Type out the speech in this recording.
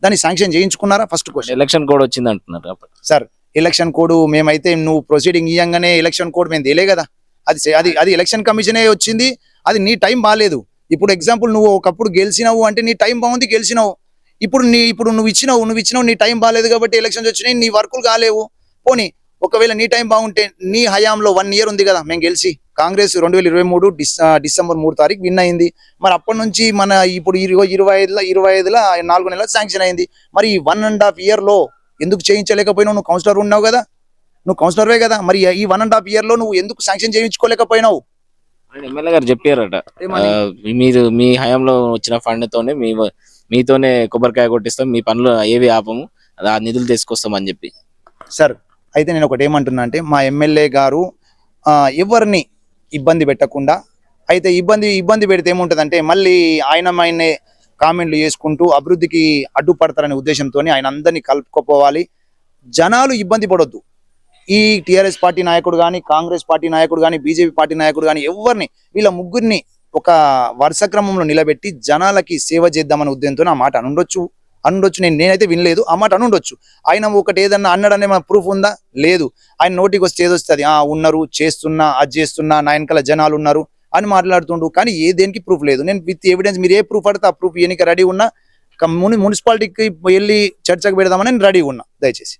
దాన్ని శాంక్షన్ చేయించుకున్నారా? First question. Election code వచ్చింది అంటున్నారు సార్ ఎలక్షన్ కోడ్ మేమైతే నువ్వు ప్రొసీడింగ్ ఇయ్యంగానే ఎలక్షన్ కోడ్ మేము తెలియ కదా, అది ఎలక్షన్ కమిషనే వచ్చింది. అది నీ టైం బాగాలేదు. ఇప్పుడు ఎగ్జాంపుల్ నువ్వు ఒకప్పుడు గెలిచినావు అంటే నీ టైం బాగుంది, గెలిచినావు. ఇప్పుడు నువ్వు ఇచ్చినావు నీ టైం బాగాలేదు కాబట్టి ఎలక్షన్స్ వచ్చినాయి, నీ వర్కులు కాలేవు. పోనీ ఒకవేళ నీ టైం బాగుంటే నీ హయాంలో 1 year ఉంది కదా, మేము గెలిచి కాంగ్రెస్ 2023 డిసెంబర్ 3 తారీఖు విన్ అయింది. మరి అప్పటి నుంచి మన ఇప్పుడు 25లో 4 నెలలు శాంక్షన్ అయింది. మరి ఈ 1.5 year లో ఎందుకు చేయించలేకపోయినావు? నువ్వు కౌన్సిలర్ ఉన్నావు కదా, నువ్వు కౌన్సిలర్వే కదా, మరి ఈ 1.5 year లో నువ్వు ఎందుకు శాంక్షన్ చేయించుకోలేకపోయినావు? ఎమ్మెల్యే గారు చెప్పారట, మీరు మీ హయాంలో వచ్చిన ఫండ్ తోనే మీతోనే కొబ్బరికాయ కొట్టిస్తాం, మీ పనులు ఏవి ఆపము, ఆ నిధులు తీసుకొస్తాం అని చెప్పి. సార్ అయితే నేను ఒకటి ఏమంటున్నా అంటే మా ఎమ్మెల్యే గారు ఎవరిని ఇబ్బంది పెట్టకుండా, అయితే ఇబ్బంది పెడితే ఏముంటుందంటే మళ్ళీ ఆయనే కామెంట్లు చేసుకుంటూ అభివృద్ధికి అడ్డుపడతారనే ఉద్దేశంతో ఆయన అందరినీ కలుపుకోపోవాలి. జనాలు ఇబ్బంది పడొద్దు. ఈ టిఆర్ఎస్ పార్టీ నాయకుడు కానీ, కాంగ్రెస్ పార్టీ నాయకుడు కానీ, బీజేపీ పార్టీ నాయకుడు కానీ ఎవరిని, వీళ్ళ ముగ్గురిని ఒక వరుస క్రమంలో నిలబెట్టి జనాలకి సేవ చేద్దామనే ఉద్దేశంతో ఆ మాట అనుండొచ్చు. నేనైతే వినలేదు, ఆ మాట అనుండొచ్చు. ఆయన ఒకటి ఏదన్నా అన్నాడనే మన ప్రూఫ్ ఉందా? లేదు. ఆయన నోటికి వస్తే ఏదొస్తుంది, ఉన్నారు, చేస్తున్నా, అది చేస్తున్నా, నా వెనకాల జనాలు ఉన్నారు అని మాట్లాడుతుండు. కానీ దేనికి ప్రూఫ్ లేదు. నేను విత్ ఎవిడెన్స్ మీరు ఏ ప్రూఫ్ అడితే ఆ ప్రూఫ్ ఎన్నిక రెడీ ఉన్నా, మున్సిపాలిటీకి వెళ్ళి చర్చకు పెడదామని నేను రెడీ ఉన్నా. దయచేసి